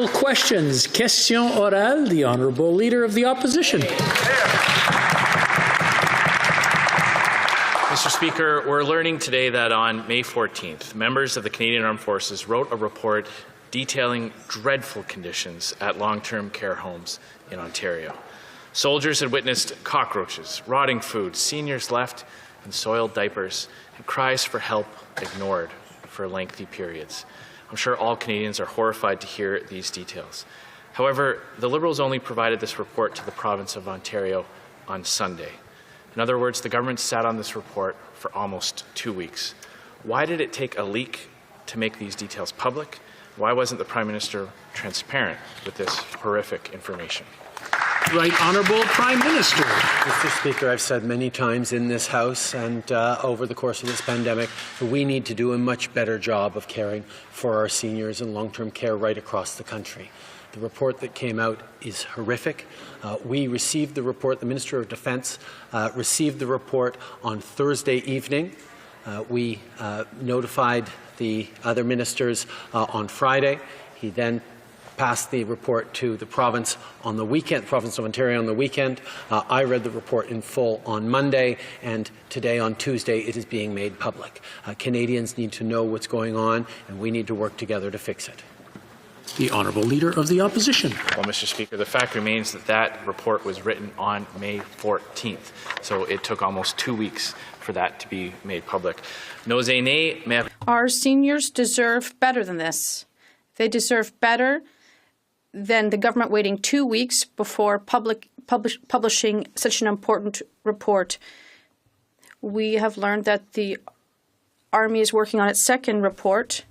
Oral questions. Question orale. The Honourable Leader of the Opposition. Mr. Speaker, we're learning today that on May 14th, members of the Canadian Armed Forces wrote a report detailing dreadful conditions at long-term care homes in Ontario. Soldiers had witnessed cockroaches, rotting food, seniors left in soiled diapers, and cries for help ignored for lengthy periods. I'm sure all Canadians are horrified to hear these details. However, the Liberals only provided this report to the province of Ontario on Sunday. In other words, the government sat on this report for almost 2 weeks. Why did it take a leak to make these details public? Why wasn't the Prime Minister transparent with this horrific information? Right Honourable Prime Minister. Mr. Speaker, I've said many times in this House and over the course of this pandemic that we need to do a much better job of caring for our seniors in long-term care right across the country. The report that came out is horrific. We received the report, the Minister of Defence received the report on Thursday evening. We notified the other ministers on Friday. He then passed the report to the province on the weekend, province of Ontario on the weekend. I read the report in full on Monday, and today on Tuesday it is being made public. Canadians need to know what's going on, and we need to work together to fix it. The Honourable Leader of the Opposition. Well, Mr. Speaker, the fact remains that that report was written on May 14th, so it took almost 2 weeks for that to be made public. Nos aînés, our seniors deserve better than this. They deserve better than the government waiting 2 weeks before publishing such an important report. We have learned that the Army is working on its second report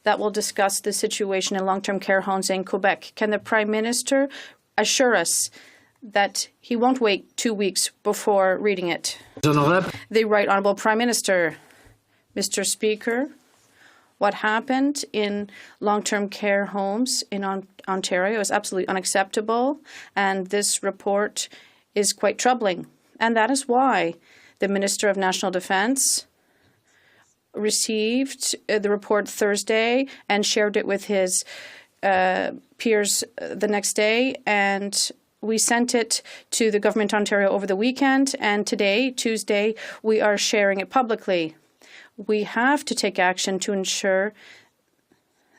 that will discuss the situation in long-term care homes in Quebec. Can the Prime Minister assure us that he won't wait 2 weeks before reading it? The Right Honourable Prime Minister. Mr. Speaker, what happened in long-term care homes in Ontario is absolutely unacceptable, and this report is quite troubling. And that is why the Minister of National Defence received the report Thursday and shared it with his peers the next day, and we sent it to the Government of Ontario over the weekend, and today, Tuesday, we are sharing it publicly. We have to take action to ensure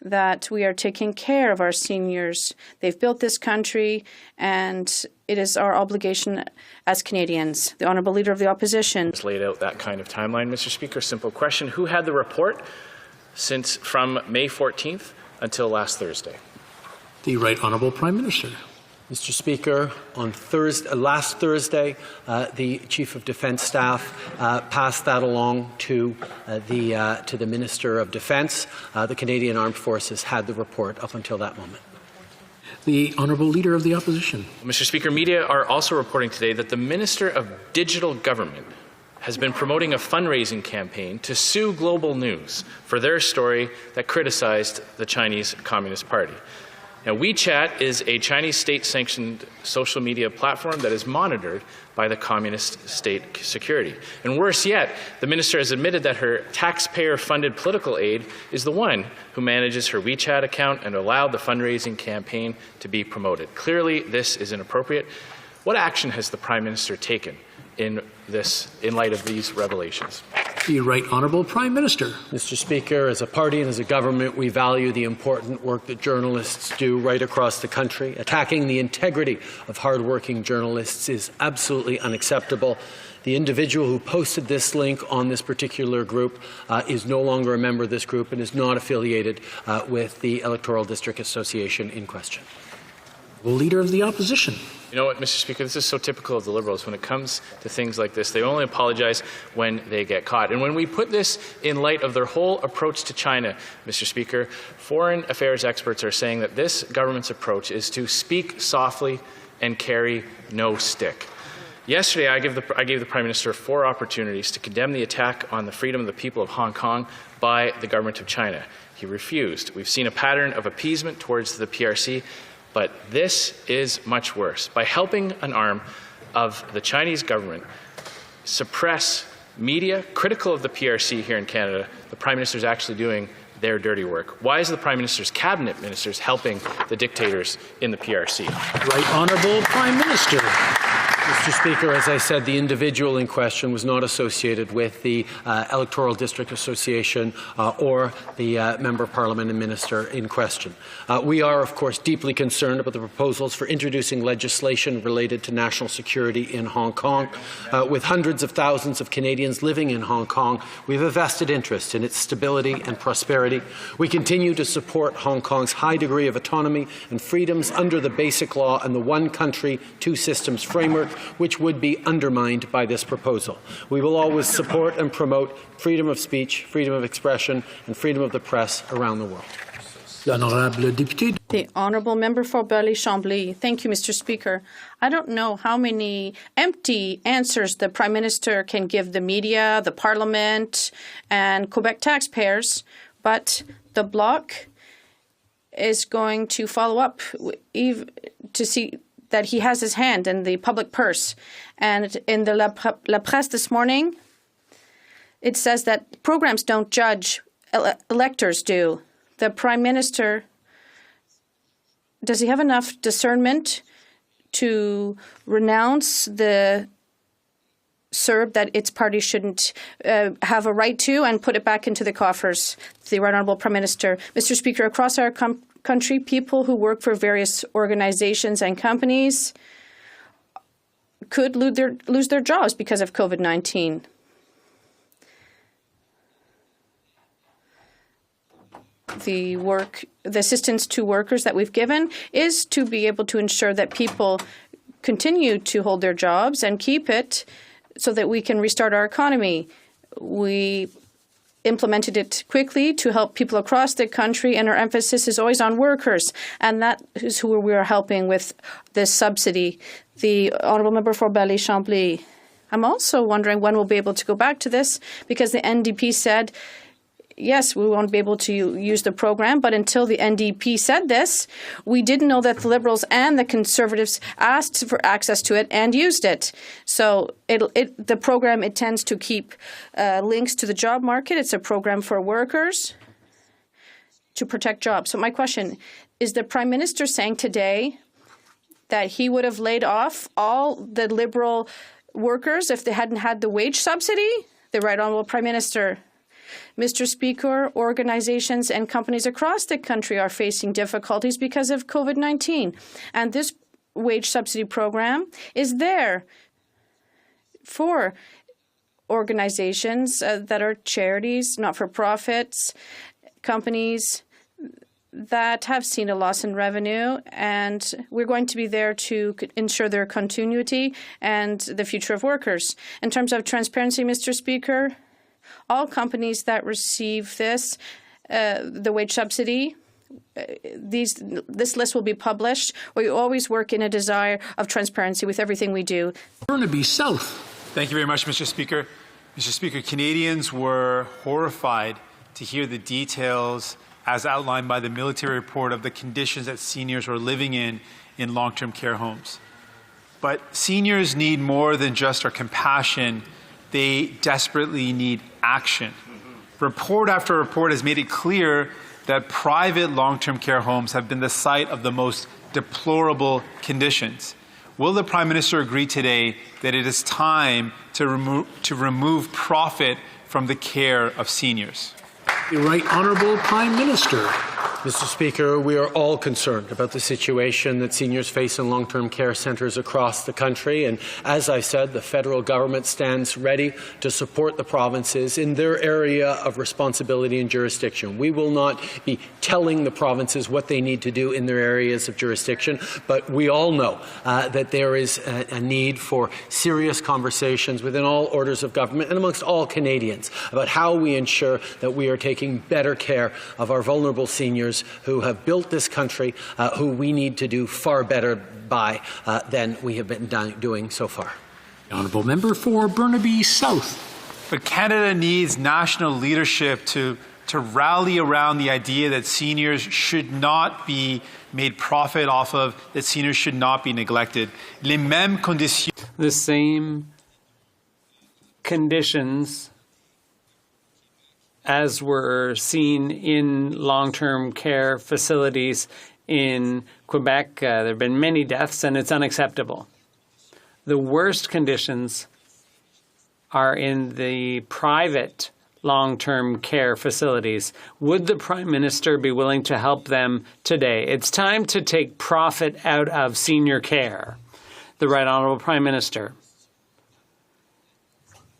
that we are taking care of our seniors. They've built this country, and it is our obligation as Canadians. The Honourable Leader of the Opposition. It's laid out that kind of timeline, Mr. Speaker. Simple question. Who had the report from May 14th until last Thursday? The Right Honourable Prime Minister. Mr. Speaker, on last Thursday, the Chief of Defence Staff passed that along to the Minister of Defence. The Canadian Armed Forces had the report up until that moment. The Honourable Leader of the Opposition. Mr. Speaker, media are also reporting today that the Minister of Digital Government has been promoting a fundraising campaign to sue Global News for their story that criticized the Chinese Communist Party. Now, WeChat is a Chinese state-sanctioned social media platform that is monitored by the communist state security. And worse yet, the minister has admitted that her taxpayer-funded political aide is the one who manages her WeChat account and allowed the fundraising campaign to be promoted. Clearly, this is inappropriate. What action has the Prime Minister taken in light of these revelations? The Right Honourable Prime Minister. Mr. Speaker, as a party and as a government, we value the important work that journalists do right across the country. Attacking the integrity of hardworking journalists is absolutely unacceptable. The individual who posted this link on this particular group is no longer a member of this group and is not affiliated with the Electoral District Association in question. Leader of the Opposition. You know what, Mr. Speaker, this is so typical of the Liberals. When it comes to things like this, they only apologize when they get caught. And when we put this in light of their whole approach to China, Mr. Speaker, foreign affairs experts are saying that this government's approach is to speak softly and carry no stick. Yesterday, I gave the Prime Minister 4 opportunities to condemn the attack on the freedom of the people of Hong Kong by the government of China. He refused. We've seen a pattern of appeasement towards the PRC. But this is much worse. By helping an arm of the Chinese government suppress media critical of the PRC here in Canada, the Prime Minister is actually doing their dirty work? Why is the Prime Minister's cabinet ministers helping the dictators in the PRC? Right Honourable Prime Minister. Mr. Speaker, as I said, the individual in question was not associated with the Electoral District Association or the Member of Parliament and Minister in question. We are, of course, deeply concerned about the proposals for introducing legislation related to national security in Hong Kong. With hundreds of thousands of Canadians living in Hong Kong, we have a vested interest in its stability and prosperity. We continue to support Hong Kong's high degree of autonomy and freedoms under the Basic Law and the One Country, Two Systems framework, which would be undermined by this proposal. We will always support and promote freedom of speech, freedom of expression, and freedom of the press around the world. The Honourable Member for Burleigh-Chambly. Thank you, Mr. Speaker. I don't know how many empty answers the Prime Minister can give the media, the Parliament, and Quebec taxpayers, but the Bloc is going to follow up to see that he has his hand in the public purse. And in the La Presse this morning, it says that programs don't judge, electors do. The Prime Minister, does he have enough discernment to renounce the CERB that its party shouldn't have a right to and put it back into the coffers? The Right Honourable Prime Minister. Mr. Speaker, across our country, people who work for various organizations and companies could lose their jobs because of COVID-19. The assistance to workers that we've given is to be able to ensure that people continue to hold their jobs and keep it so that we can restart our economy. We implemented it quickly to help people across the country, and our emphasis is always on workers, and that is who we are helping with this subsidy. The Honourable Member for Burleigh-Chambly. I'm also wondering when we'll be able to go back to this, because the NDP said, yes, we won't be able to use the program, but until the NDP said this, we didn't know that the Liberals and the Conservatives asked for access to it and used it. So the program, it tends to keep links to the job market. It's a program for workers to protect jobs. So my question, is the Prime Minister saying today that he would have laid off all the Liberal workers if they hadn't had the wage subsidy? The Right Honourable Prime Minister. Mr. Speaker, organizations and companies across the country are facing difficulties because of COVID-19. And this wage subsidy program is there for organizations that are charities, not-for-profits, companies that have seen a loss in revenue. And we're going to be there to ensure their continuity and the future of workers. In terms of transparency, Mr. Speaker, all companies that receive this, the wage subsidy, this list will be published. We always work in a desire of transparency with everything we do. Burnaby South. Thank you very much, Mr. Speaker. Mr. Speaker, Canadians were horrified to hear the details as outlined by the military report of the conditions that seniors were living in long-term care homes. But seniors need more than just our compassion. They desperately need action. Report after report has made it clear that private long-term care homes have been the site of the most deplorable conditions. Will the Prime Minister agree today that it is time to remove profit from the care of seniors? The Right Honourable Prime Minister. Mr. Speaker, we are all concerned about the situation that seniors face in long-term care centres across the country. And as I said, the federal government stands ready to support the provinces in their area of responsibility and jurisdiction. We will not be telling the provinces what they need to do in their areas of jurisdiction, but we all know that there is a need for serious conversations within all orders of government and amongst all Canadians about how we ensure that we are taking better care of our vulnerable seniors who have built this country, who we need to do far better by than we have been doing so far. The Honourable Member for Burnaby South. But Canada needs national leadership to rally around the idea that seniors should not be made profit off of, that seniors should not be neglected. Les mêmes conditions. The same conditions as were seen in long-term care facilities in Quebec. There have been many deaths, and it's unacceptable. The worst conditions are in the private long-term care facilities. Would the Prime Minister be willing to help them today? It's time to take profit out of senior care. The Right Honourable Prime Minister.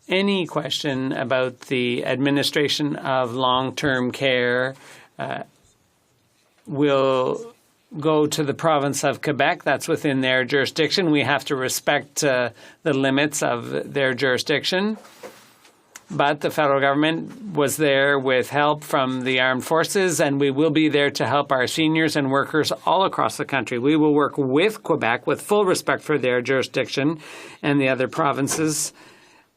Any question about the administration of long-term care will go to the province of Quebec. That's within their jurisdiction. We have to respect the limits of their jurisdiction. But the federal government was there with help from the armed forces, and we will be there to help our seniors and workers all across the country. We will work with Quebec with full respect for their jurisdiction and the other provinces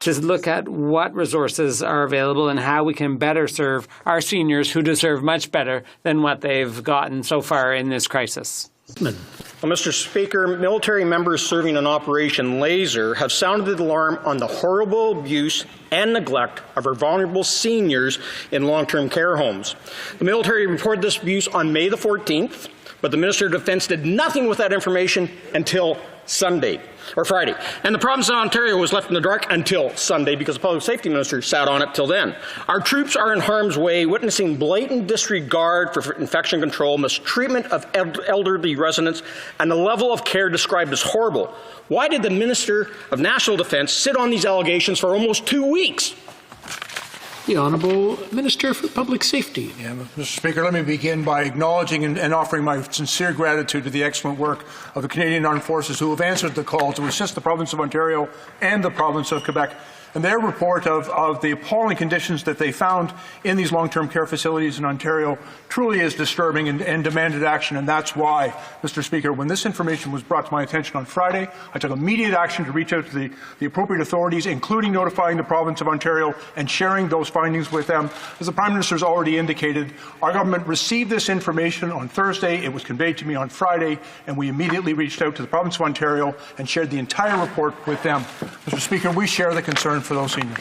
to look at what resources are available and how we can better serve our seniors who deserve much better than what they've gotten so far in this crisis. Well, Mr. Speaker, military members serving in Operation Laser have sounded the alarm on the horrible abuse and neglect of our vulnerable seniors in long-term care homes. The military reported this abuse on May the 14th, but the Minister of Defence did nothing with that information until Friday. And the province of Ontario was left in the dark until Sunday because the Public Safety Minister sat on it till then. Our troops are in harm's way, witnessing blatant disregard for infection control, mistreatment of elderly residents, and the level of care described as horrible. Why did the Minister of National Defence sit on these allegations for almost 2 weeks? The Honourable Minister for Public Safety. Yeah, Mr. Speaker, let me begin by acknowledging and offering my sincere gratitude to the excellent work of the Canadian Armed Forces who have answered the call to assist the province of Ontario and the province of Quebec. And their report of the appalling conditions that they found in these long-term care facilities in Ontario truly is disturbing and demanded action. And that's why, Mr. Speaker, when this information was brought to my attention on Friday, I took immediate action to reach out to the appropriate authorities, including notifying the province of Ontario and sharing those findings with them. As the Prime Minister has already indicated, our government received this information on Thursday. It was conveyed to me on Friday, and we immediately reached out to the province of Ontario and shared the entire report with them. Mr. Speaker, we share the concern for those seniors.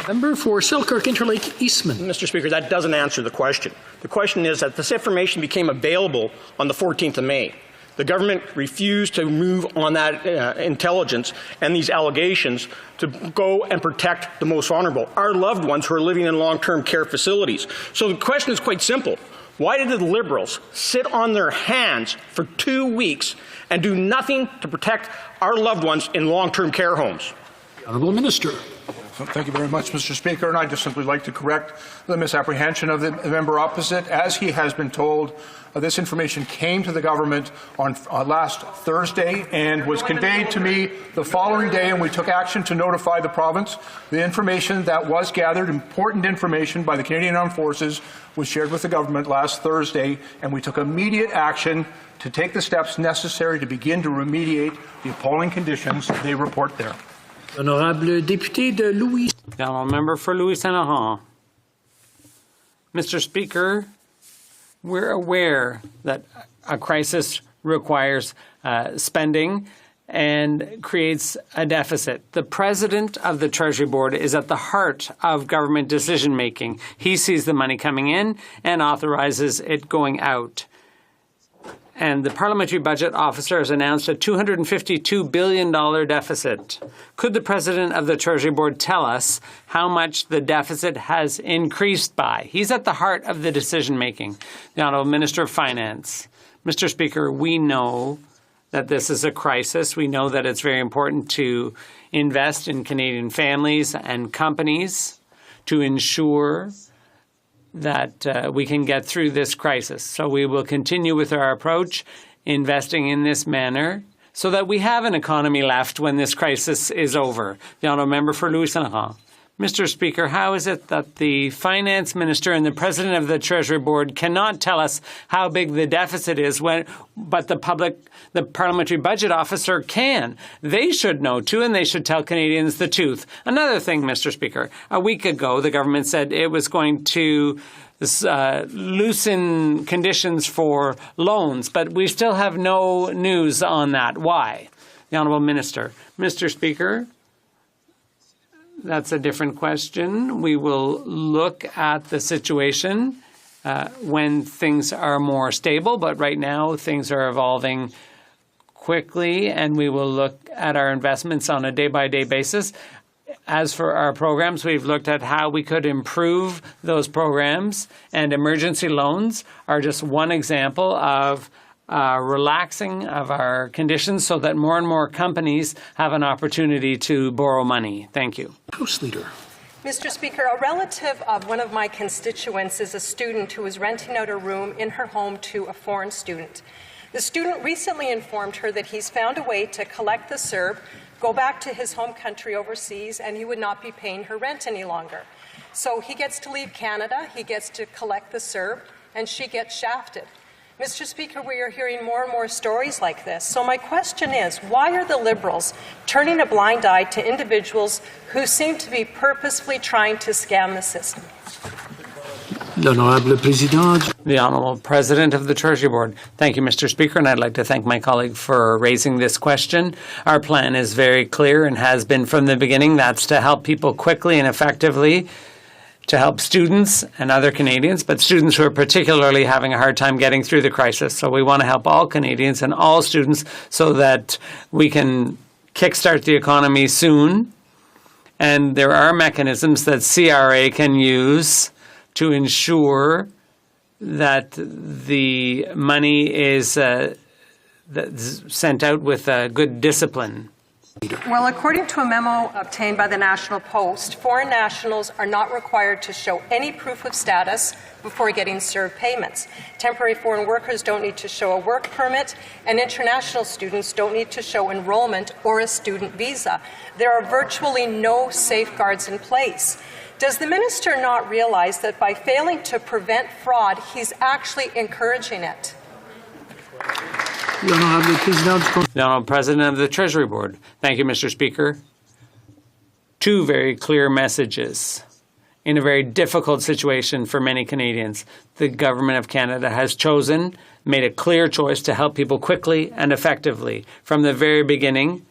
Member for Selkirk Interlake Eastman. Mr. Speaker, that doesn't answer the question. The question is that this information became available on the 14th of May. The government refused to move on that intelligence and these allegations to go and protect the most vulnerable, our loved ones who are living in long-term care facilities. So the question is quite simple. Why did the Liberals sit on their hands for 2 weeks and do nothing to protect our loved ones in long-term care homes? The Honourable Minister. Thank you very much, Mr. Speaker. And I'd just simply like to correct the misapprehension of the member opposite. As he has been told, this information came to the government on last Thursday and was conveyed to me the following day, and we took action to notify the province. The information that was gathered, important information by the Canadian Armed Forces, was shared with the government last Thursday, and we took immediate action to take the steps necessary to begin to remediate the appalling conditions they report there. Honorable Député de Louis. The Honourable Member for Louis Saint Laurent. Mr. Speaker, we're aware that a crisis requires spending and creates a deficit. The President of the Treasury Board is at the heart of government decision-making. He sees the money coming in and authorizes it going out. And the Parliamentary Budget Officer has announced a $252 billion deficit. Could the President of the Treasury Board tell us how much the deficit has increased by? He's at the heart of the decision-making. The Honourable Minister of Finance. Mr. Speaker, we know that this is a crisis. We know that it's very important to invest in Canadian families and companies to ensure that we can get through this crisis. So we will continue with our approach, investing in this manner, so that we have an economy left when this crisis is over. The Honourable Member for Louis Saint Laurent. Mr. Speaker, how is it that the Finance Minister and the President of the Treasury Board cannot tell us how big the deficit is, but the Parliamentary Budget Officer can? They should know too, and they should tell Canadians the truth. Another thing, Mr. Speaker, a week ago the government said it was going to loosen conditions for loans, but we still have no news on that. Why? The Honourable Minister. Mr. Speaker, That's a different question. We will look at the situation when things are more stable, but right now things are evolving quickly, and we will look at our investments on a day-by-day basis. As for our programs, we've looked at how we could improve those programs, and emergency loans are just one example of relaxing of our conditions so that more and more companies have an opportunity to borrow money. Thank you. House Leader. Mr. Speaker, a relative of one of my constituents is a student who is renting out a room in her home to a foreign student. The student recently informed her that he's found a way to collect the CERB, go back to his home country overseas, and he would not be paying her rent any longer. So he gets to leave Canada, he gets to collect the CERB, and she gets shafted. Mr. Speaker, we are hearing more and more stories like this. So my question is, why are the Liberals turning a blind eye to individuals who seem to be purposefully trying to scam the system? The Honourable President of the Treasury Board. Thank you, Mr. Speaker, and I'd like to thank my colleague for raising this question. Our plan is very clear and has been from the beginning. That's to help people quickly and effectively, to help students and other Canadians, but students who are particularly having a hard time getting through the crisis. So we want to help all Canadians and all students so that we can kickstart the economy soon. And there are mechanisms that CRA can use to ensure that the money is sent out with good discipline. Well, according to a memo obtained by the National Post, foreign nationals are not required to show any proof of status before getting CERB payments. Temporary foreign workers don't need to show a work permit, and international students don't need to show enrollment or a student visa. There are virtually no safeguards in place. Does the minister not realize that by failing to prevent fraud, he's actually encouraging it? The Honourable President of the Treasury Board. Thank you, Mr. Speaker. Two very clear messages. In a very difficult situation for many Canadians, the Government of Canada has made a clear choice to help people quickly and effectively. From the very beginning,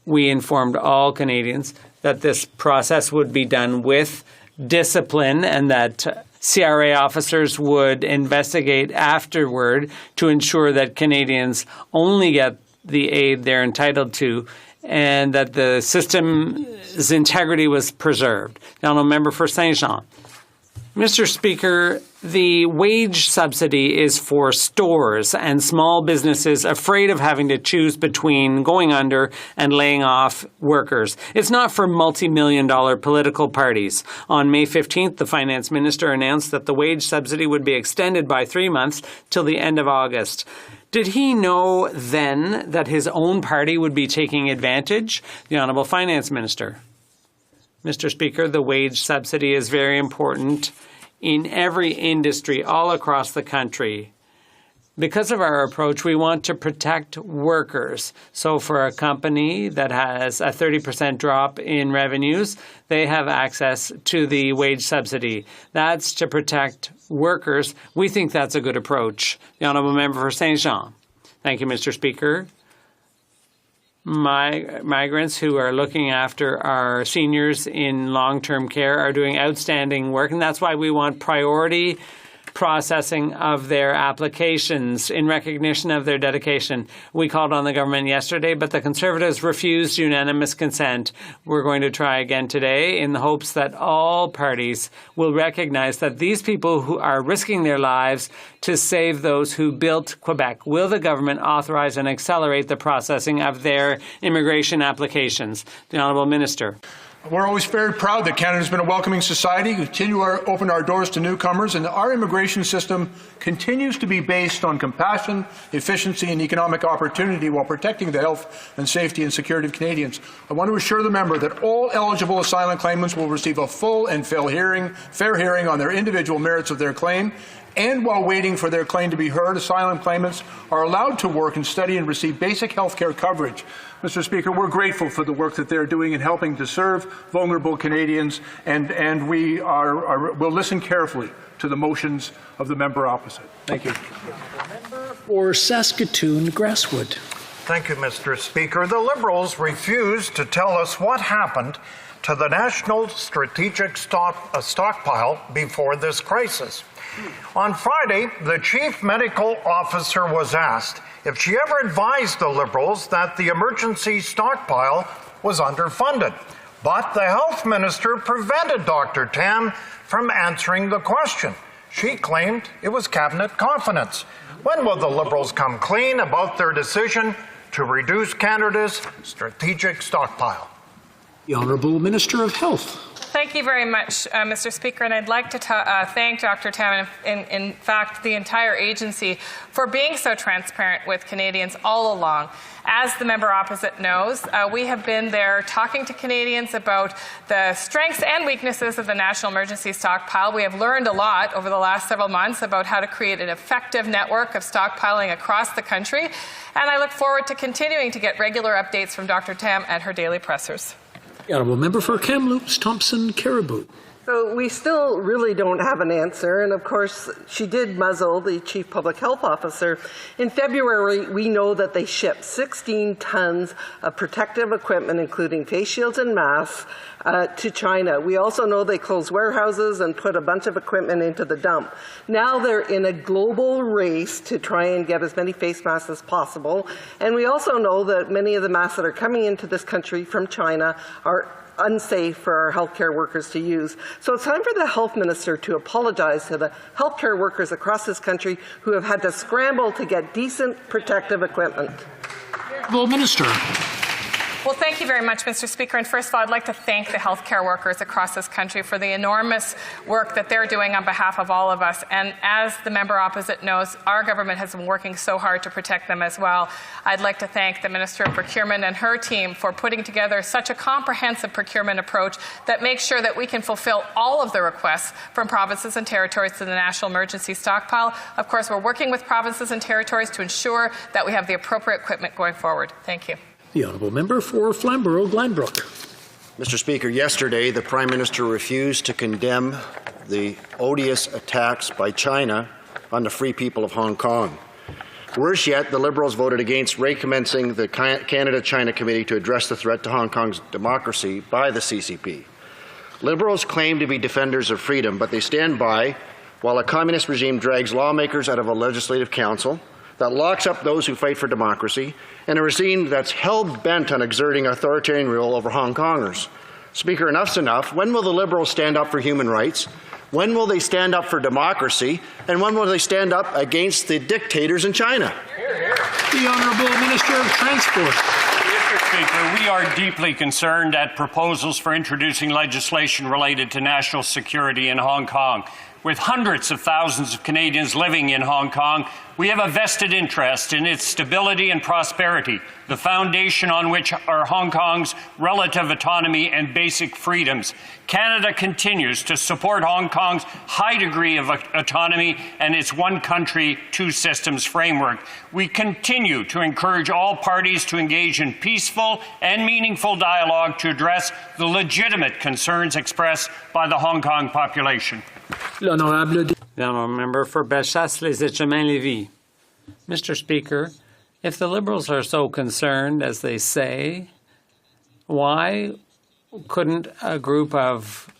we informed all Canadians that this process would be done with discipline and that CRA officers would investigate afterward to ensure that Canadians only get the aid they're entitled to and that the system's integrity was preserved. The Honourable Member for Saint-Jean. Mr. Speaker, the wage subsidy is for stores and small businesses afraid of having to choose between going under and laying off workers. It's not for multi-million-dollar political parties. On May 15th, the Finance Minister announced that the wage subsidy would be extended by 3 months till the end of August. Did he know then that his own party would be taking advantage? The Honourable Finance Minister. Mr. Speaker, the wage subsidy is very important in every industry all across the country. Because of our approach, we want to protect workers. So for a company that has a 30% drop in revenues, they have access to the wage subsidy. That's to protect workers. We think that's a good approach. The Honourable Member for Saint-Jean. Thank you, Mr. Speaker. Migrants who are looking after our seniors in long-term care are doing outstanding work, and that's why we want priority processing of their applications in recognition of their dedication. We called on the government yesterday, but the Conservatives refused unanimous consent. We're going to try again today in the hopes that all parties will recognize that these people who are risking their lives to save those who built Quebec. Will the government authorize and accelerate the processing of their immigration applications? The Honourable Minister. We're always very proud that Canada's been a welcoming society. We continue to open our doors to newcomers, and our immigration system continues to be based on compassion, efficiency, and economic opportunity while protecting the health and safety and security of Canadians. I want to assure the member that all eligible asylum claimants will receive a full and fair hearing on their individual merits of their claim. And while waiting for their claim to be heard, asylum claimants are allowed to work and study and receive basic health care coverage. Mr. Speaker, we're grateful for the work that they're doing in helping to serve vulnerable Canadians, and we'll listen carefully to the motions of the member opposite. Thank you. Member for Saskatoon, Grasswood. Thank you, Mr. Speaker. The Liberals refuse to tell us what happened to the National Strategic Stockpile before this crisis. On Friday, the chief medical officer was asked if she ever advised the Liberals that the emergency stockpile was underfunded. But the health minister prevented Dr. Tam from answering the question. She claimed it was cabinet confidence. When will the Liberals come clean about their decision to reduce Canada's strategic stockpile? The Honourable Minister of Health. Thank you very much, Mr. Speaker, and I'd like to thank Dr. Tam and, in fact, the entire agency for being so transparent with Canadians all along. As the member opposite knows, we have been there talking to Canadians about the strengths and weaknesses of the National Emergency Stockpile. We have learned a lot over the last several months about how to create an effective network of stockpiling across the country, and I look forward to continuing to get regular updates from Dr. Tam and her daily pressers. The Honourable Member for Kamloops, Thompson, Caribou. So we still really don't have an answer, and of course she did muzzle the Chief Public Health Officer. In February, we know that they shipped 16 tons of protective equipment, including face shields and masks, to China. We also know they closed warehouses and put a bunch of equipment into the dump. Now they're in a global race to try and get as many face masks as possible, and we also know that many of the masks that are coming into this country from China are unsafe for our healthcare workers to use. So it's time for the health minister to apologize to the healthcare workers across this country who have had to scramble to get decent protective equipment. Well, Minister. Well, thank you very much, Mr. Speaker. And first of all, I'd like to thank the healthcare workers across this country for the enormous work that they're doing on behalf of all of us. And as the member opposite knows, our government has been working so hard to protect them as well. I'd like to thank the Minister of Procurement and her team for putting together such a comprehensive procurement approach that makes sure that we can fulfill all of the requests from provinces and territories to the National Emergency Stockpile. Of course, we're working with provinces and territories to ensure that we have the appropriate equipment going forward. Thank you. The Honourable Member for Flamborough-Glanbrook. Mr. Speaker, yesterday the Prime Minister refused to condemn the odious attacks by China on the free people of Hong Kong. Worse yet, the Liberals voted against recommencing the Canada-China Committee to address the threat to Hong Kong's democracy by the CCP. Liberals claim to be defenders of freedom, but they stand by while a communist regime drags lawmakers out of a legislative council that locks up those who fight for democracy, and a regime that's hell-bent on exerting authoritarian rule over Hong Kongers. Speaker, enough's enough. When will the Liberals stand up for human rights? When will they stand up for democracy? And when will they stand up against the dictators in China? The Honourable Minister of Transport. Mr. Speaker, we are deeply concerned at proposals for introducing legislation related to national security in Hong Kong. With hundreds of thousands of Canadians living in Hong Kong, we have a vested interest in its stability and prosperity, the foundation on which are Hong Kong's relative autonomy and basic freedoms. Canada continues to support Hong Kong's high degree of autonomy and its one country, two systems framework. We continue to encourage all parties to engage in peaceful and meaningful dialogue to address the legitimate concerns expressed by the Hong Kong population. The Honourable Member for Bellechasse-les-Etchemins-Lévis. Mr. Speaker, if the Liberals are so concerned as they say, why couldn't a group of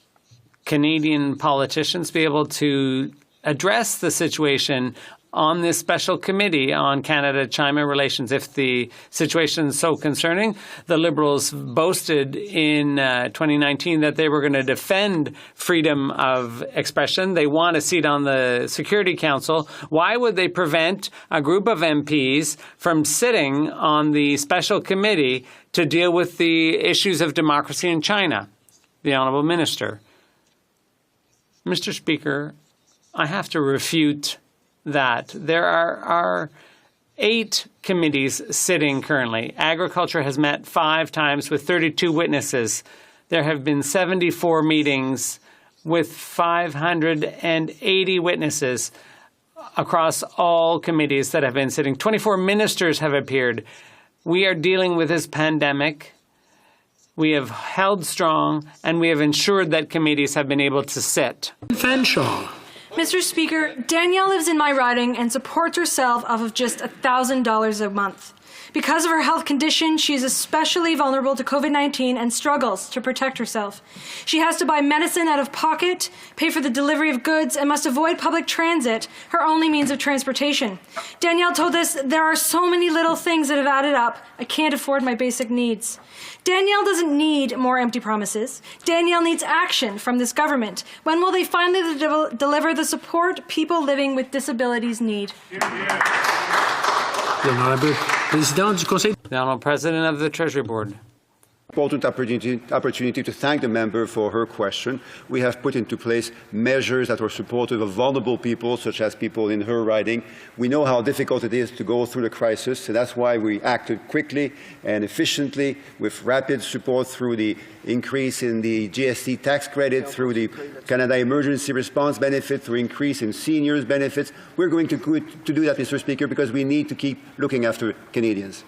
Canadian politicians be able to address the situation on this special committee on Canada-China relations? If the situation is so concerning, the Liberals boasted in 2019 that they were going to defend freedom of expression. They want a seat on the Security Council. Why would they prevent a group of MPs from sitting on the special committee to deal with the issues of democracy in China? The Honourable Minister. Mr. Speaker, I have to refute that. There are 8 committees sitting currently. Agriculture has met 5 times with 32 witnesses. There have been 74 meetings with 580 witnesses across all committees that have been sitting. 24 ministers have appeared. We are dealing with this pandemic. We have held strong, and we have ensured that committees have been able to sit. Fanshawe. Mr. Speaker, Danielle lives in my riding and supports herself off of just $1,000 a month. Because of her health condition, she is especially vulnerable to COVID-19 and struggles to protect herself. She has to buy medicine out of pocket, pay for the delivery of goods, and must avoid public transit, her only means of transportation. Danielle told us, "There are so many little things that have added up. I can't afford my basic needs." Danielle doesn't need more empty promises. Danielle needs action from this government. When will they finally deliver the support people living with disabilities need? The Honourable President of the Treasury Board. Important opportunity to thank the member for her question. We have put into place measures that are supportive of vulnerable people, such as people in her riding. We know how difficult it is to go through the crisis, so that's why we acted quickly and efficiently with rapid support through the increase in the GST tax credit, through the Canada Emergency Response Benefit, through increase in seniors benefits. We're going to do that, Mr. Speaker, because we need to keep looking after Canadians.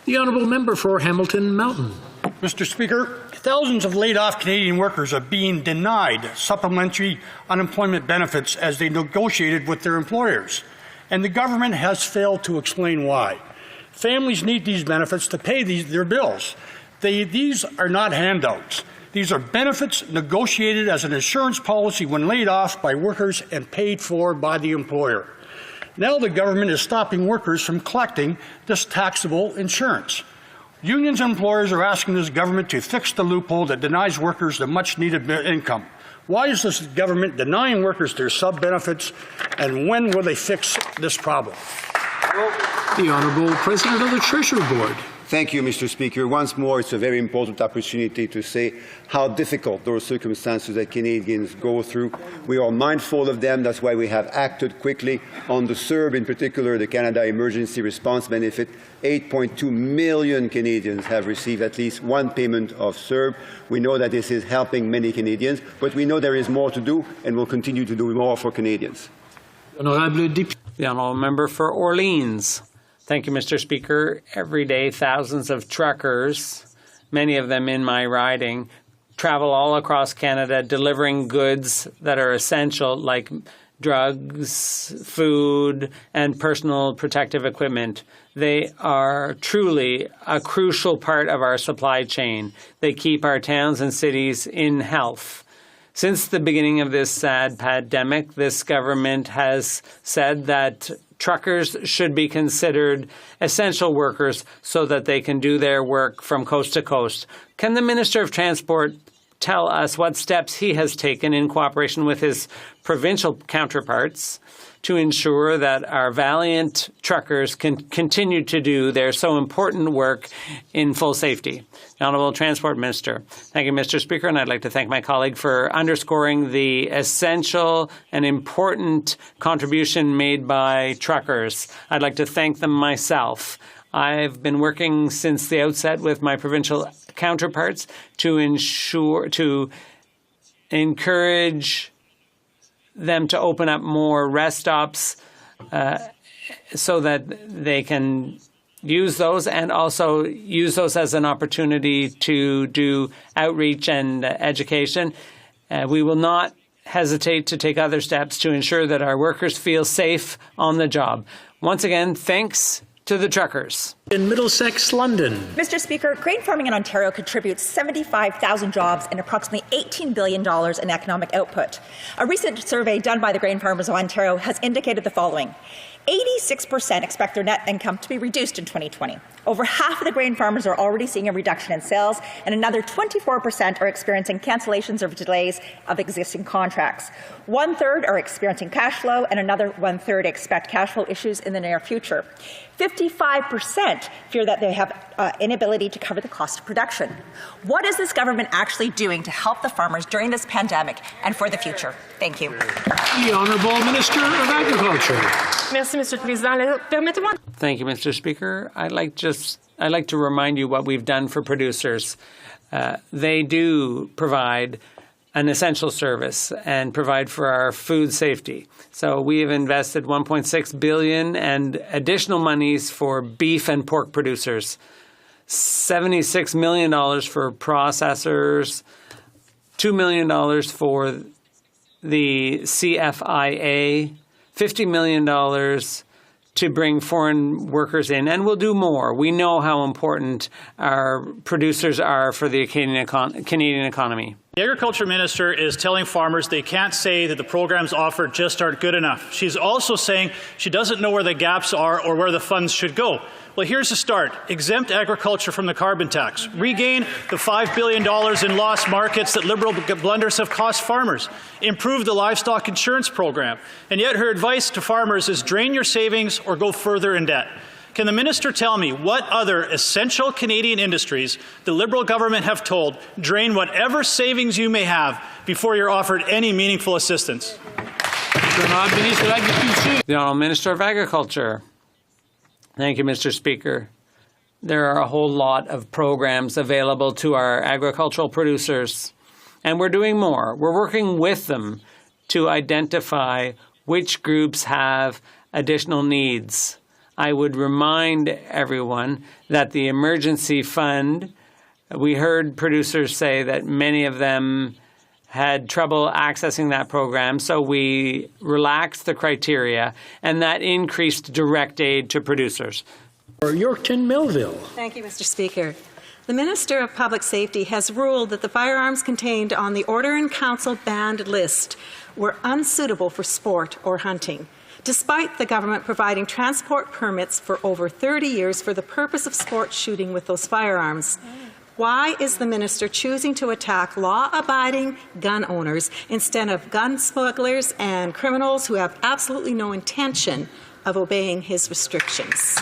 The honourable member for Hamilton Mountain. Mr. Speaker, thousands of laid-off Canadian workers are being denied supplementary unemployment benefits as they negotiated with their employers, and the government has failed to explain why. Families need these benefits to pay their bills. These are not handouts. These are benefits negotiated as an insurance policy when laid off by workers and paid for by the employer. Now the government is stopping workers from collecting this taxable insurance. Unions and employers are asking this government to fix the loophole that denies workers the much-needed income. Why is this government denying workers their sub-benefits, and when will they fix this problem? The Honourable President of the Treasury Board. Thank you, Mr. Speaker. Once more, it's a very important opportunity to say how difficult those circumstances that Canadians go through. We are mindful of them. That's why we have acted quickly on the CERB, in particular the Canada Emergency Response Benefit. 8.2 million Canadians have received at least one payment of CERB. We know that this is helping many Canadians, but we know there is more to do, and we'll continue to do more for Canadians. The honourable member for Orleans. Thank you, Mr. Speaker. Every day, thousands of truckers, many of them in my riding, travel all across Canada delivering goods that are essential, like drugs, food, and personal protective equipment. They are truly a crucial part of our supply chain. They keep our towns and cities in health. Since the beginning of this sad pandemic, this government has said that truckers should be considered essential workers so that they can do their work from coast to coast. Can the Minister of Transport tell us what steps he has taken in cooperation with his provincial counterparts to ensure that our valiant truckers can continue to do their so important work in full safety? The Honourable Transport Minister. Thank you, Mr. Speaker, and I'd like to thank my colleague for underscoring the essential and important contribution made by truckers. I'd like to thank them myself. I've been working since the outset with my provincial counterparts to encourage them to open up more rest stops so that they can use those and also use those as an opportunity to do outreach and education. We will not hesitate to take other steps to ensure that our workers feel safe on the job. Once again, thanks to the truckers. In Middlesex, London. Mr. Speaker, grain farming in Ontario contributes 75,000 jobs and approximately $18 billion in economic output. A recent survey done by the Grain Farmers of Ontario has indicated the following. 86% expect their net income to be reduced in 2020. Over half of the grain farmers are already seeing a reduction in sales, and another 24% are experiencing cancellations or delays of existing contracts. 1/3 are experiencing cash flow, and another 1/3 expect cash flow issues in the near future. 55% fear that they have inability to cover the cost of production. What is this government actually doing to help the farmers during this pandemic and for the future? Thank you. The Honourable Minister of Agriculture. Merci, Monsieur le Président. Permettez-moi. Thank you, Mr. Speaker. I'd like to remind you what we've done for producers. They do provide an essential service and provide for our food safety. So we have invested $1.6 billion and additional monies for beef and pork producers, $76 million for processors, $2 million for the CFIA, $50 million to bring foreign workers in, and we'll do more. We know how important our producers are for the Canadian economy. The Agriculture Minister is telling farmers they can't say that the programs offered just aren't good enough. She's also saying she doesn't know where the gaps are or where the funds should go. Well, here's the start. Exempt agriculture from the carbon tax. Regain the $5 billion in lost markets that Liberal blunders have cost farmers. Improve the livestock insurance program. And yet her advice to farmers is drain your savings or go further in debt. Can the minister tell me what other essential Canadian industries the Liberal government have told drain whatever savings you may have before you're offered any meaningful assistance? The Honourable Minister of Agriculture. Thank you, Mr. Speaker. There are a whole lot of programs available to our agricultural producers, and we're doing more. We're working with them to identify which groups have additional needs. I would remind everyone that the emergency fund, we heard producers say that many of them had trouble accessing that program, so we relaxed the criteria, and that increased direct aid to producers. For Yorkton Millville. Thank you, Mr. Speaker. The Minister of Public Safety has ruled that the firearms contained on the Order in Council banned list were unsuitable for sport or hunting, despite the government providing transport permits for over 30 years for the purpose of sport shooting with those firearms. Why is the minister choosing to attack law-abiding gun owners instead of gun smugglers and criminals who have absolutely no intention of obeying his restrictions?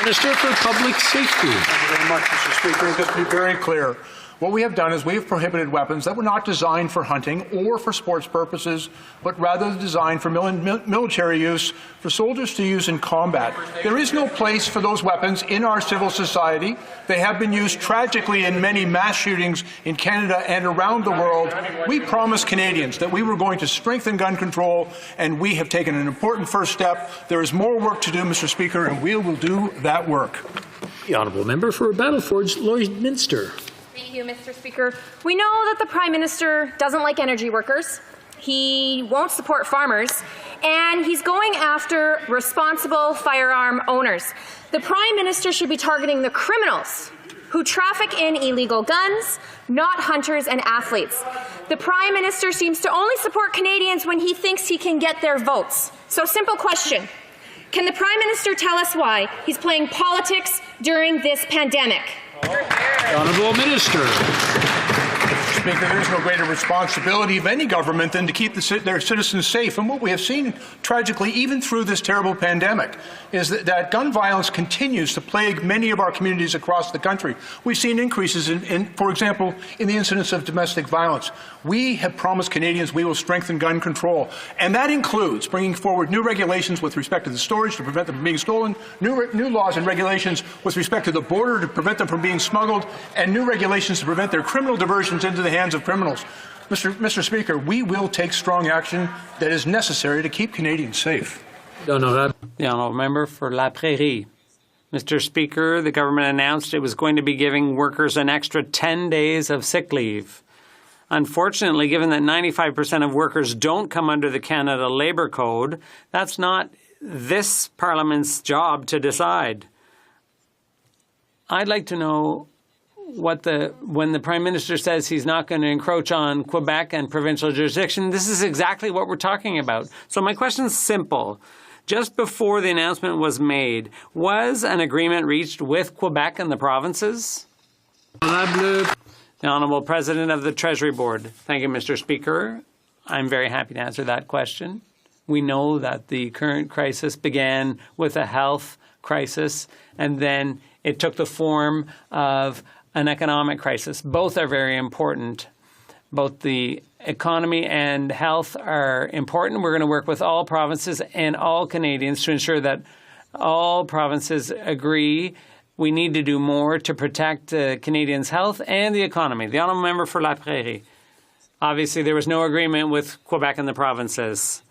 Minister for Public Safety. Thank you very much, Mr. Speaker. And just to be very clear, what we have done is we have prohibited weapons that were not designed for hunting or for sports purposes, but rather designed for military use, for soldiers to use in combat. There is no place for those weapons in our civil society. They have been used tragically in many mass shootings in Canada and around the world. We promised Canadians that we were going to strengthen gun control, and we have taken an important first step. There is more work to do, Mr. Speaker, and we will do that work. The Honourable Member for Battle Forge, Lloydminster. Thank you, Mr. Speaker. We know that the Prime Minister doesn't like energy workers, he won't support farmers, and he's going after responsible firearm owners. The Prime Minister should be targeting the criminals who traffic in illegal guns, not hunters and athletes. The Prime Minister seems to only support Canadians when he thinks he can get their votes. So, simple question. Can the Prime Minister tell us why he's playing politics during this pandemic? Honourable Minister. Speaker, there is no greater responsibility of any government than to keep their citizens safe. And what we have seen, tragically, even through this terrible pandemic, is that gun violence continues to plague many of our communities across the country. We've seen increases, for example, in the incidence of domestic violence. We have promised Canadians we will strengthen gun control, and that includes bringing forward new regulations with respect to the storage to prevent them from being stolen, new laws and regulations with respect to the border to prevent them from being smuggled, and new regulations to prevent their criminal diversions into the hands of criminals. Mr. Speaker, we will take strong action that is necessary to keep Canadians safe. The Honourable Member for La Prairie. Mr. Speaker, the government announced it was going to be giving workers an extra 10 days of sick leave. Unfortunately, given that 95% of workers don't come under the Canada Labour Code, that's not this Parliament's job to decide. I'd like to know when the Prime Minister says he's not going to encroach on Quebec and provincial jurisdiction, this is exactly what we're talking about. So my question is simple. Just before the announcement was made, was an agreement reached with Quebec and the provinces? The Honourable President of the Treasury Board. Thank you, Mr. Speaker. I'm very happy to answer that question. We know that the current crisis began with a health crisis, and then it took the form of an economic crisis. Both are very important. Both the economy and health are important. We're going to work with all provinces and all Canadians to ensure that all provinces agree we need to do more to protect Canadians' health and the economy. The Honourable Member for La Prairie. Obviously, there was no agreement with Quebec and the provinces.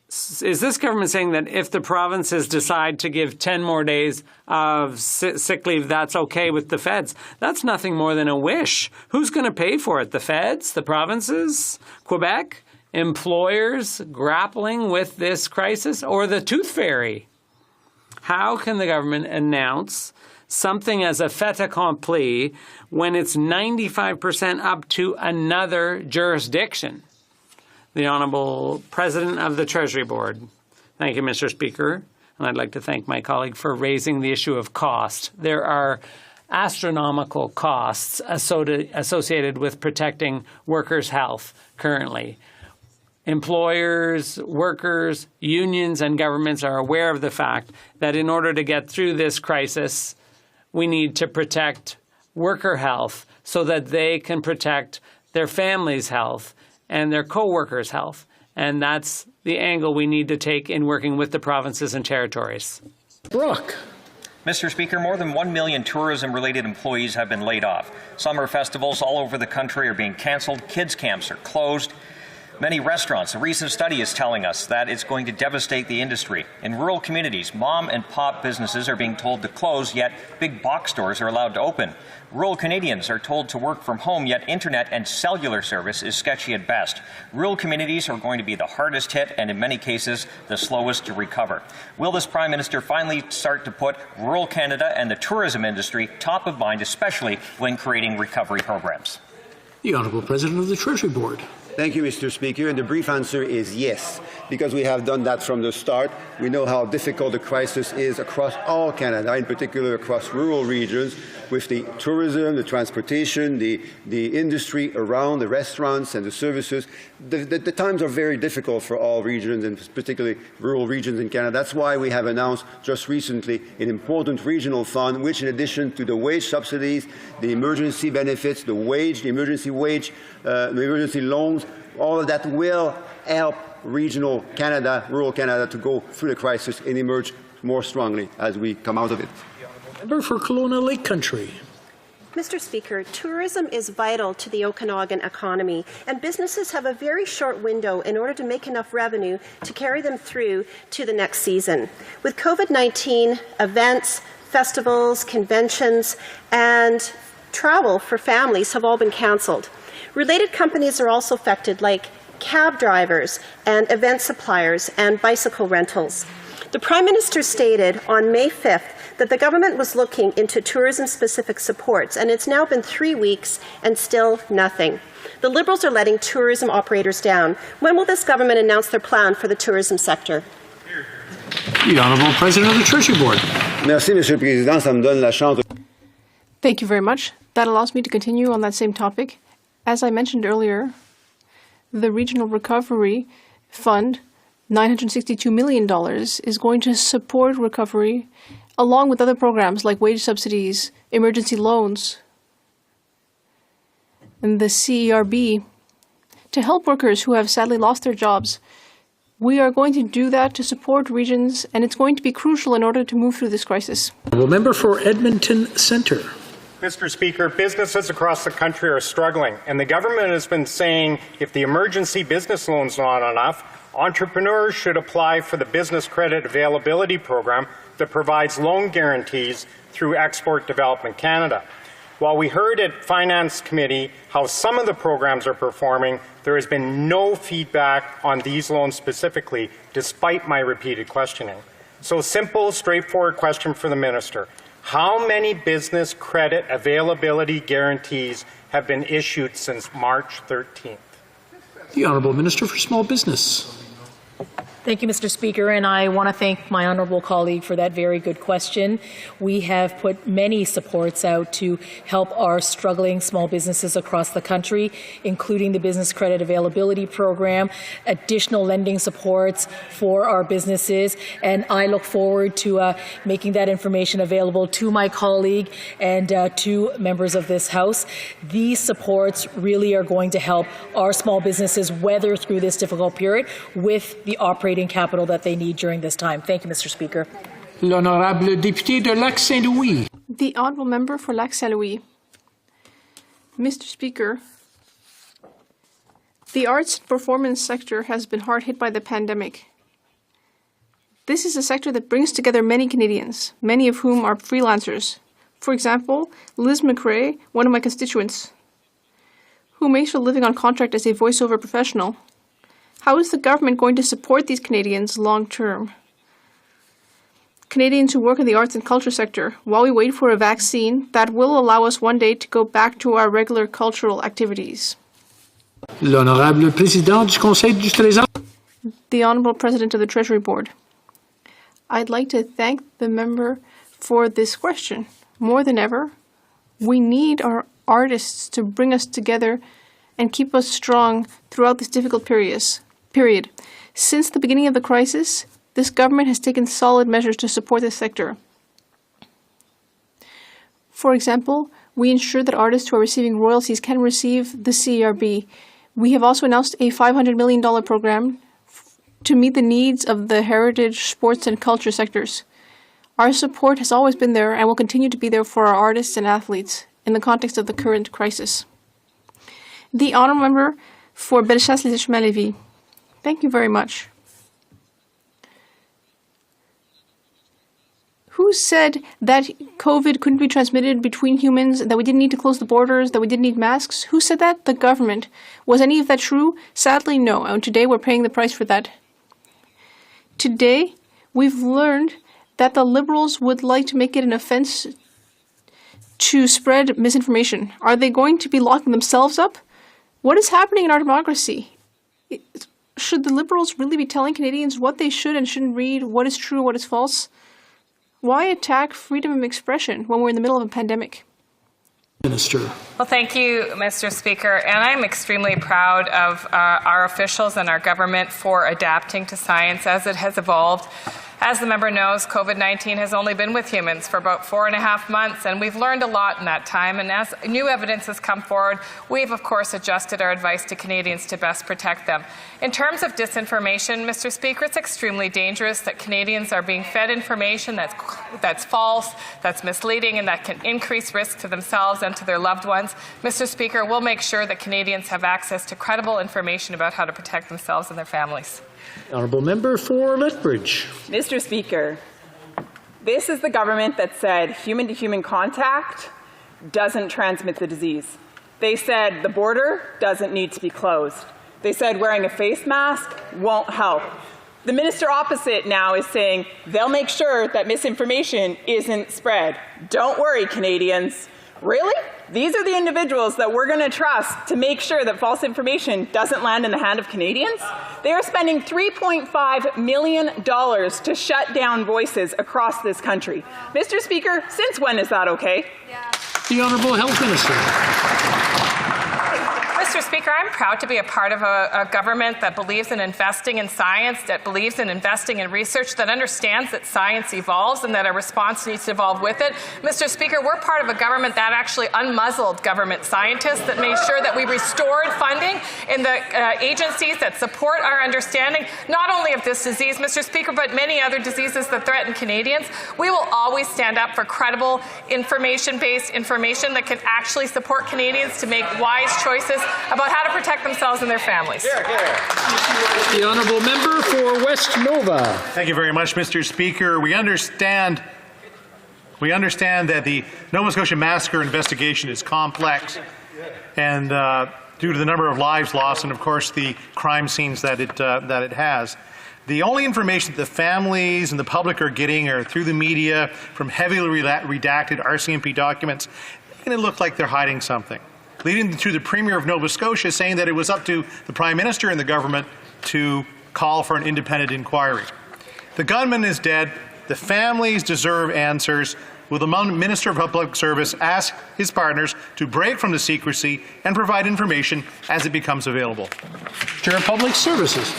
Is this government saying that if the provinces decide to give 10 more days of sick leave, that's okay with the feds? That's nothing more than a wish. Who's going to pay for it? The feds? The provinces? Quebec? Employers grappling with this crisis? Or the tooth fairy? How can the government announce something as a fait accompli when it's 95% up to another jurisdiction? The Honourable President of the Treasury Board. Thank you, Mr. Speaker. And I'd like to thank my colleague for raising the issue of cost. There are astronomical costs associated with protecting workers' health currently. Employers, workers, unions, and governments are aware of the fact that in order to get through this crisis, we need to protect worker health so that they can protect their families' health and their co-workers' health. And that's the angle we need to take in working with the provinces and territories. Brooke. Mr. Speaker, more than 1 million tourism-related employees have been laid off. Summer festivals all over the country are being canceled. Kids' camps are closed. Many restaurants, a recent study is telling us that it's going to devastate the industry. In rural communities, mom and pop businesses are being told to close, yet big box stores are allowed to open. Rural Canadians are told to work from home, yet internet and cellular service is sketchy at best. Rural communities are going to be the hardest hit and in many cases the slowest to recover. Will this Prime Minister finally start to put rural Canada and the tourism industry top of mind, especially when creating recovery programs? The Honourable President of the Treasury Board. Thank you, Mr. Speaker. And the brief answer is yes, because we have done that from the start. We know how difficult the crisis is across all Canada, in particular across rural regions, with the tourism, the transportation, the industry around, the restaurants and the services. The times are very difficult for all regions, and particularly rural regions in Canada. That's why we have announced just recently an important regional fund, which in addition to the wage subsidies, the emergency benefits, the emergency wage, the emergency loans, all of that will help regional Canada, rural Canada, to go through the crisis and emerge more strongly as we come out of it. Member for Kelowna Lake Country. Mr. Speaker, tourism is vital to the Okanagan economy, and businesses have a very short window in order to make enough revenue to carry them through to the next season. With COVID-19, events, festivals, conventions, and travel for families have all been cancelled. Related companies are also affected, like cab drivers and event suppliers and bicycle rentals. The Prime Minister stated on May 5th that the government was looking into tourism-specific supports, and it's now been 3 weeks and still nothing. The Liberals are letting tourism operators down. When will this government announce their plan for the tourism sector? The Honourable President of the Treasury Board. Merci, Monsieur le Président. Ça me donne la chance. Thank you very much. That allows me to continue on that same topic. As I mentioned earlier, the Regional Recovery Fund, $962 million, is going to support recovery along with other programs like wage subsidies, emergency loans, and the CERB to help workers who have sadly lost their jobs. We are going to do that to support regions, and it's going to be crucial in order to move through this crisis. Member for Edmonton Centre. Mr. Speaker, businesses across the country are struggling, and the government has been saying if the emergency business loan's not enough, entrepreneurs should apply for the Business Credit Availability Program that provides loan guarantees through Export Development Canada. While we heard at Finance Committee how some of the programs are performing, there has been no feedback on these loans specifically, despite my repeated questioning. So simple, straightforward question for the Minister. How many business credit availability guarantees have been issued since March 13th? The Honourable Minister for Small Business. Thank you, Mr. Speaker, and I want to thank my honourable colleague for that very good question. We have put many supports out to help our struggling small businesses across the country, including the Business Credit Availability Program, additional lending supports for our businesses, and I look forward to making that information available to my colleague and to members of this House. These supports really are going to help our small businesses weather through this difficult period with the operating capital that they need during this time. Thank you, Mr. Speaker. L'honorable député de Lac-Saint-Louis. The honourable member for Lac-Saint-Louis. Mr. Speaker, the arts and performance sector has been hard hit by the pandemic. This is a sector that brings together many Canadians, many of whom are freelancers. For example, Liz McRae, one of my constituents, who makes her living on contract as a voiceover professional. How is the government going to support these Canadians long term? Canadians who work in the arts and culture sector while we wait for a vaccine that will allow us one day to go back to our regular cultural activities. L'honorable président du Conseil du Trésor. The Honorable President of the Treasury Board. I'd like to thank the member for this question. More than ever, we need our artists to bring us together and keep us strong throughout this difficult period. Since the beginning of the crisis, this government has taken solid measures to support this sector. For example, we ensure that artists who are receiving royalties can receive the CERB. We have also announced a $500 million program to meet the needs of the heritage, sports, and culture sectors. Our support has always been there and will continue to be there for our artists and athletes in the context of the current crisis. The Honourable Member for Bellechasse-les-Échemins-Lévis. Thank you very much. Who said that COVID couldn't be transmitted between humans, that we didn't need to close the borders, that we didn't need masks? Who said that? The government. Was any of that true? Sadly, no. And today we're paying the price for that. Today, we've learned that the Liberals would like to make it an offense to spread misinformation. Are they going to be locking themselves up? What is happening in our democracy? Should the Liberals really be telling Canadians what they should and shouldn't read, what is true, what is false? Why attack freedom of expression when we're in the middle of a pandemic? Minister. Well, thank you, Mr. Speaker. And I'm extremely proud of our officials and our government for adapting to science as it has evolved. As the member knows, COVID-19 has only been with humans for about 4.5 months, and we've learned a lot in that time. And as new evidence has come forward, we've, of course, adjusted our advice to Canadians to best protect them. In terms of disinformation, Mr. Speaker, it's extremely dangerous that Canadians are being fed information that's false, that's misleading, and that can increase risk to themselves and to their loved ones. Mr. Speaker, we'll make sure that Canadians have access to credible information about how to protect themselves and their families. Honourable Member for Lethbridge. Mr. Speaker, this is the government that said human-to-human contact doesn't transmit the disease. They said the border doesn't need to be closed. They said wearing a face mask won't help. The minister opposite now is saying they'll make sure that misinformation isn't spread. Don't worry, Canadians. Really? These are the individuals that we're going to trust to make sure that false information doesn't land in the hand of Canadians? They are spending $3.5 million to shut down voices across this country. Mr. Speaker, since when is that okay? The Honourable Health Minister. Mr. Speaker, I'm proud to be a part of a government that believes in investing in science, that believes in investing in research, that understands that science evolves and that our response needs to evolve with it. Mr. Speaker, we're part of a government that actually unmuzzled government scientists, that made sure that we restored funding in the agencies that support our understanding, not only of this disease, Mr. Speaker, but many other diseases that threaten Canadians. We will always stand up for credible, information-based information that can actually support Canadians to make wise choices about how to protect themselves and their families. The Honourable Member for West Nova. Thank you very much, Mr. Speaker. We understand that the Nova Scotia massacre investigation is complex, and due to the number of lives lost and, of course, the crime scenes that it has. The only information that the families and the public are getting are through the media from heavily redacted RCMP documents, and it looked like they're hiding something, leading to the Premier of Nova Scotia saying that it was up to the Prime Minister and the government to call for an independent inquiry. The gunman is dead. The families deserve answers. Will the Minister of Public Service ask his partners to break from the secrecy and provide information as it becomes available? Chair of Public Services.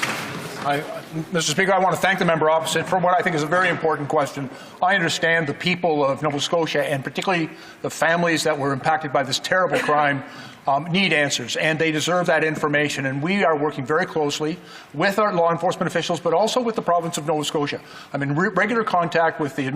Mr. Speaker, I want to thank the member opposite for what I think is a very important question. I understand the people of Nova Scotia, and particularly the families that were impacted by this terrible crime, need answers, and they deserve that information. And we are working very closely with our law enforcement officials, but also with the province of Nova Scotia. I'm in regular contact with the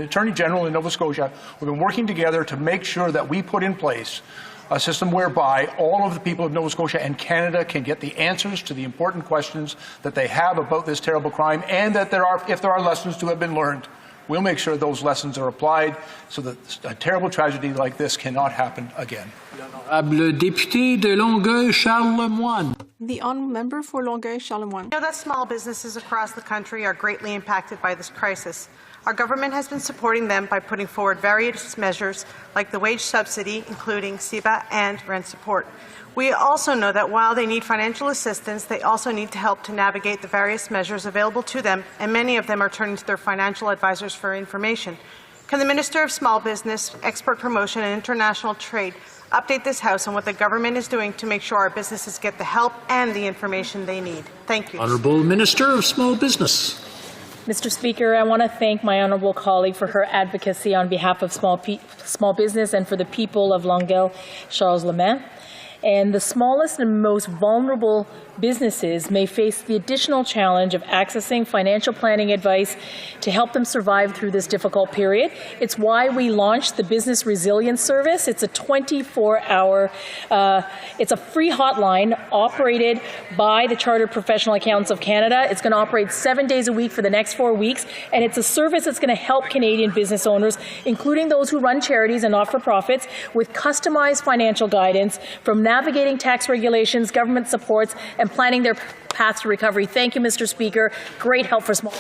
Attorney General in Nova Scotia. We've been working together to make sure that we put in place a system whereby all of the people of Nova Scotia and Canada can get the answers to the important questions that they have about this terrible crime, and that if there are lessons to have been learned, we'll make sure those lessons are applied so that a terrible tragedy like this cannot happen again. Honorable député de Longueuil-Charles-Lemoine. The Honourable Member for Longueuil-Charles-Lemoine. I know that small businesses across the country are greatly impacted by this crisis. Our government has been supporting them by putting forward various measures like the wage subsidy, including CEBA and rent support. We also know that while they need financial assistance, they also need help to navigate the various measures available to them, and many of them are turning to their financial advisors for information. Can the Minister of Small Business, Export Promotion and International Trade update this House on what the government is doing to make sure our businesses get the help and the information they need? Thank you. Honourable Minister of Small Business. Mr. Speaker, I want to thank my honourable colleague for her advocacy on behalf of small business and for the people of Longueuil, Charles Lemaire. And the smallest and most vulnerable businesses may face the additional challenge of accessing financial planning advice to help them survive through this difficult period. It's why we launched the Business Resilience Service. It's a 24-hour, it's a free hotline operated by the Chartered Professional Accountants of Canada. It's going to operate 7 days a week for the next 4 weeks, and it's a service that's going to help Canadian business owners, including those who run charities and not-for-profits, with customized financial guidance from navigating tax regulations, government supports, and planning their path to recovery. Thank you, Mr. Speaker. Great help for small.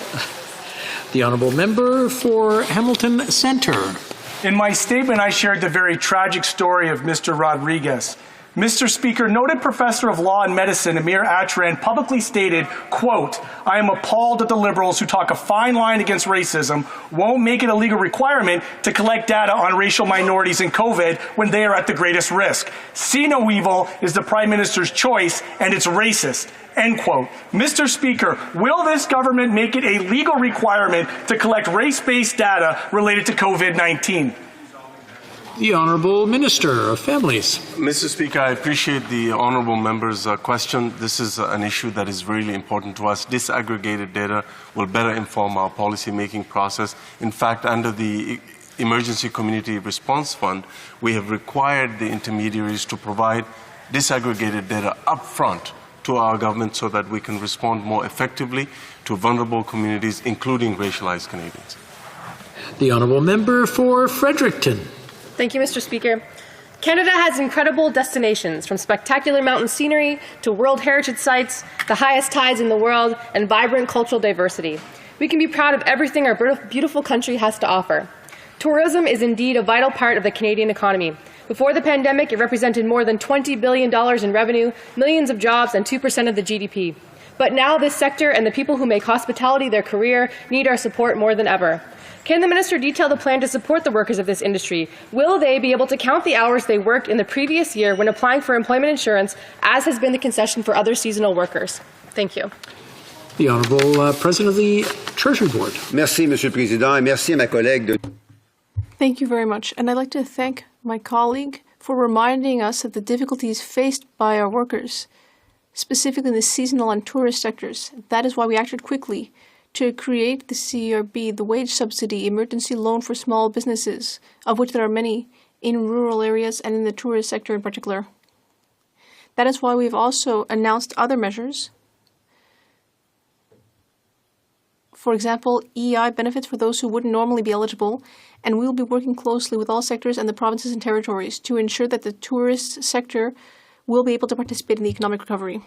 The Honourable Member for Hamilton Centre. In my statement, I shared the very tragic story of Mr. Rodriguez. Mr. Speaker, noted professor of law and medicine Amir Atran publicly stated, quote, "I am appalled at the Liberals who talk a fine line against racism, won't make it a legal requirement to collect data on racial minorities in COVID when they are at the greatest risk. See no evil is the Prime Minister's choice, and it's racist." End quote. Mr. Speaker, will this government make it a legal requirement to collect race-based data related to COVID-19? The Honourable Minister of Families. Mr. Speaker, I appreciate the Honourable Member's question. This is an issue that is really important to us. Disaggregated data will better inform our policy-making process. In fact, under the Emergency Community Response Fund, we have required the intermediaries to provide disaggregated data upfront to our government so that we can respond more effectively to vulnerable communities, including racialized Canadians. The Honourable Member for Fredericton. Thank you, Mr. Speaker. Canada has incredible destinations, from spectacular mountain scenery to World Heritage Sites, the highest tides in the world, and vibrant cultural diversity. We can be proud of everything our beautiful country has to offer. Tourism is indeed a vital part of the Canadian economy. Before the pandemic, it represented more than $20 billion in revenue, millions of jobs, and 2% of the GDP. But now this sector and the people who make hospitality their career need our support more than ever. Can the Minister detail the plan to support the workers of this industry? Will they be able to count the hours they worked in the previous year when applying for employment insurance, as has been the concession for other seasonal workers? Thank you. The Honourable President of the Treasury Board. Merci, Monsieur le Président, et merci à ma collègue de... Thank you very much. And I'd like to thank my colleague for reminding us of the difficulties faced by our workers, specifically in the seasonal and tourist sectors. That is why we acted quickly to create the CERB, the wage subsidy emergency loan for small businesses, of which there are many in rural areas and in the tourist sector in particular. That is why we've also announced other measures. For example, EI benefits for those who wouldn't normally be eligible, and we will be working closely with all sectors and the provinces and territories to ensure that the tourist sector will be able to participate in the economic recovery.